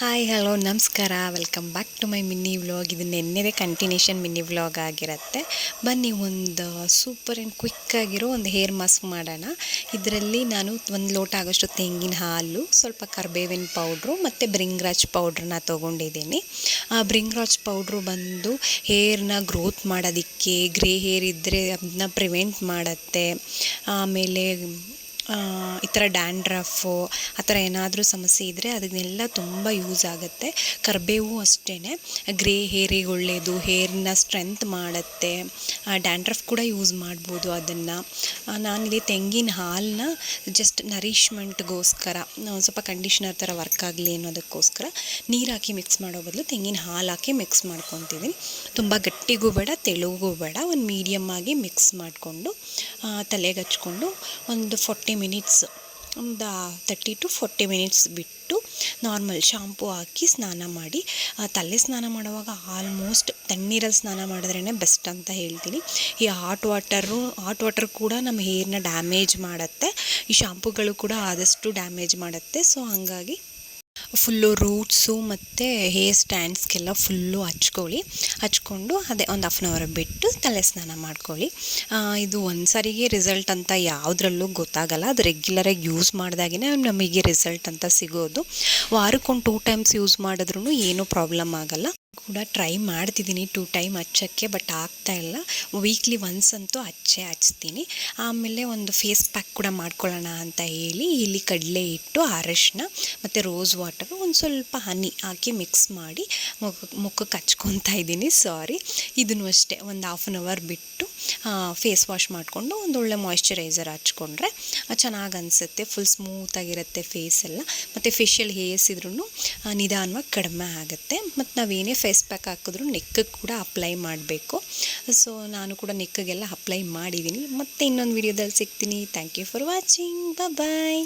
Hi hello ನಮಸ್ಕಾರ, welcome back to my mini vlog. ಇದು ನೆನ್ನೆದೇ ಕಂಟಿನ್ಯೂಷನ್ ಮಿನಿ ವ್ಲಾಗ್ ಆಗಿರುತ್ತೆ. ಬನ್ನಿ ಒಂದು ಸೂಪರ್ ಆ್ಯಂಡ್ ಕ್ವಿಕ್ಕಾಗಿರೋ ಒಂದು ಹೇರ್ ಮಾಸ್ಕ್ ಮಾಡೋಣ. ಇದರಲ್ಲಿ ನಾನು 1 ಲೋಟ ಆಗೋಷ್ಟು ತೆಂಗಿನ ಹಾಲು, ಸ್ವಲ್ಪ ಕರಿಬೇವಿನ ಪೌಡ್ರು ಮತ್ತು ಬ್ರಿಂಗ್ರಾಜ್ ಪೌಡ್ರನ್ನ ತೊಗೊಂಡಿದ್ದೀನಿ. ಬ್ರಿಂಗ್ರಾಜ್ ಪೌಡ್ರು ಬಂದು ಹೇರ್ನ ಗ್ರೋತ್ ಮಾಡೋದಕ್ಕೆ, ಗ್ರೇ ಹೇರ್ ಇದ್ದರೆ ಅದನ್ನ ಪ್ರಿವೆಂಟ್ ಮಾಡುತ್ತೆ. ಆಮೇಲೆ ಈ ಥರ ಡ್ಯಾಂಡ್ರಫು ಆ ಥರ ಏನಾದರೂ ಸಮಸ್ಯೆ ಇದ್ದರೆ ಅದನ್ನೆಲ್ಲ ತುಂಬ ಯೂಸ್ ಆಗುತ್ತೆ. ಕರಿಬೇವು ಅಷ್ಟೇ ಗ್ರೇ ಹೇರಿಗೆ ಒಳ್ಳೆಯದು, ಹೇರ್ನ ಸ್ಟ್ರೆಂತ್ ಮಾಡುತ್ತೆ. ಡ್ಯಾಂಡ್ರಫ್ ಕೂಡ ಯೂಸ್ ಮಾಡ್ಬೋದು ಅದನ್ನು. ನಾನಿಲ್ಲಿ ತೆಂಗಿನ ಹಾಲನ್ನ ಜಸ್ಟ್ ನರಿಷ್ಮೆಂಟ್ಗೋಸ್ಕರ ಒಂದು ಸ್ವಲ್ಪ ಕಂಡೀಷ್ನರ್ ಥರ ವರ್ಕ್ ಆಗಲಿ ಅನ್ನೋದಕ್ಕೋಸ್ಕರ ನೀರು ಹಾಕಿ ಮಿಕ್ಸ್ ಮಾಡೋ ಬದಲು ತೆಂಗಿನ ಹಾಲು ಹಾಕಿ ಮಿಕ್ಸ್ ಮಾಡ್ಕೊತಿದ್ದೀನಿ. ತುಂಬ ಗಟ್ಟಿಗೂ ಬೇಡ, ತೆಳುಗೂ ಬೇಡ, ಒಂದು ಮೀಡಿಯಮ್ ಆಗಿ ಮಿಕ್ಸ್ ಮಾಡಿಕೊಂಡು ತಲೆಗೆ ಹಚ್ಕೊಂಡು ಒಂದು 40 ಮಿನಿಟ್ಸ್, ಒಂದು 30 to 40 ಮಿನಿಟ್ಸ್ ಬಿಟ್ಟು ನಾರ್ಮಲ್ ಶಾಂಪೂ ಹಾಕಿ ಸ್ನಾನ ಮಾಡಿ. ತಲೆ ಸ್ನಾನ ಮಾಡುವಾಗ ಆಲ್ಮೋಸ್ಟ್ ತಣ್ಣೀರಲ್ಲಿ ಸ್ನಾನ ಮಾಡಿದ್ರೇ ಬೆಸ್ಟ್ ಅಂತ ಹೇಳ್ತೀನಿ. ಈ ಹಾಟ್ ವಾಟರ್ ಕೂಡ ನಮ್ಮ ಹೇರ್ನ ಡ್ಯಾಮೇಜ್ ಮಾಡುತ್ತೆ. ಈ ಶಾಂಪೂಗಳು ಕೂಡ ಆದಷ್ಟು ಡ್ಯಾಮೇಜ್ ಮಾಡುತ್ತೆ. ಸೊ ಹಾಗಾಗಿ ಫುಲ್ಲು ರೂಟ್ಸು ಮತ್ತು ಹೇರ್ ಸ್ಟ್ಯಾಂಡ್ಸ್ಗೆಲ್ಲ ಫುಲ್ಲು ಹಚ್ಕೊಂಡು ಅದೇ ಒಂದು 1/2 ಅವರ್ ಬಿಟ್ಟು ತಲೆ ಸ್ನಾನ ಮಾಡ್ಕೊಳ್ಳಿ. ಇದು ಒಂದು ಸಾರಿಗೆ ರಿಸಲ್ಟ್ ಅಂತ ಯಾವುದ್ರಲ್ಲೂ ಗೊತ್ತಾಗಲ್ಲ. ಅದು ರೆಗ್ಯುಲರಾಗಿ ಯೂಸ್ ಮಾಡಿದಾಗೇ ನಮಗೆ ರಿಸಲ್ಟ್ ಅಂತ ಸಿಗೋದು. ವಾರಕ್ಕೊಂದು 2 ಟೈಮ್ಸ್ ಯೂಸ್ ಮಾಡಿದ್ರೂ ಏನೂ ಪ್ರಾಬ್ಲಮ್ ಆಗಲ್ಲ. ಕೂಡ ಟ್ರೈ ಮಾಡ್ತಿದ್ದೀನಿ 2 ಟೈಮ್ ಹಚ್ಚೋಕ್ಕೆ, ಬಟ್ ಆಗ್ತಾಯಿಲ್ಲ. ವೀಕ್ಲಿ ಒನ್ಸ್ ಅಂತೂ ಹಚ್ತೀನಿ. ಆಮೇಲೆ ಒಂದು ಫೇಸ್ ಪ್ಯಾಕ್ ಕೂಡ ಮಾಡ್ಕೊಳ್ಳೋಣ ಅಂತ ಹೇಳಿ ಇಲ್ಲಿ ಕಡಲೆ ಹಿಟ್ಟು, ಅರಶಿನ ಮತ್ತು ರೋಸ್ ವಾಟರು, ಒಂದು ಸ್ವಲ್ಪ ಹನಿ ಹಾಕಿ ಮಿಕ್ಸ್ ಮಾಡಿ ಮುಖಕ್ಕೆ ಹಚ್ಕೊತಾ ಇದ್ದೀನಿ. ಇದನ್ನು ಅಷ್ಟೇ ಒಂದು 1/2 ಅವರ್ ಬಿಟ್ಟು ಫೇಸ್ ವಾಶ್ ಮಾಡಿಕೊಂಡು ಒಂದೊಳ್ಳೆ ಮಾಯ್ಶ್ಚರೈಸರ್ ಹಚ್ಕೊಂಡ್ರೆ ಚೆನ್ನಾಗಿ ಅನಿಸುತ್ತೆ. ಫುಲ್ ಸ್ಮೂತಾಗಿರುತ್ತೆ ಫೇಸ್ ಎಲ್ಲ. ಮತ್ತು ಫೇಶಿಯಲ್ ಹೇರ್ಸ್ ಇದ್ರೂ ನಿಧಾನವಾಗಿ ಕಡಿಮೆ ಆಗುತ್ತೆ. ಮತ್ತು ನಾವೇನೇ ಫೇಸ್ ಪ್ಯಾಕ್ ಹಾಕಿದ್ರೂ ನೆಕ್ಕಿಗೆ ಕೂಡ ಅಪ್ಲೈ ಮಾಡಬೇಕು. ಸೊ ನಾನು ಕೂಡ ನೆಕ್ಕಿಗೆಲ್ಲ ಅಪ್ಲೈ ಮಾಡಿದ್ದೀನಿ. ಮತ್ತು ಇನ್ನೊಂದು ವಿಡಿಯೋದಲ್ಲಿ ಸಿಗ್ತೀನಿ. Thank you for watching. Bye.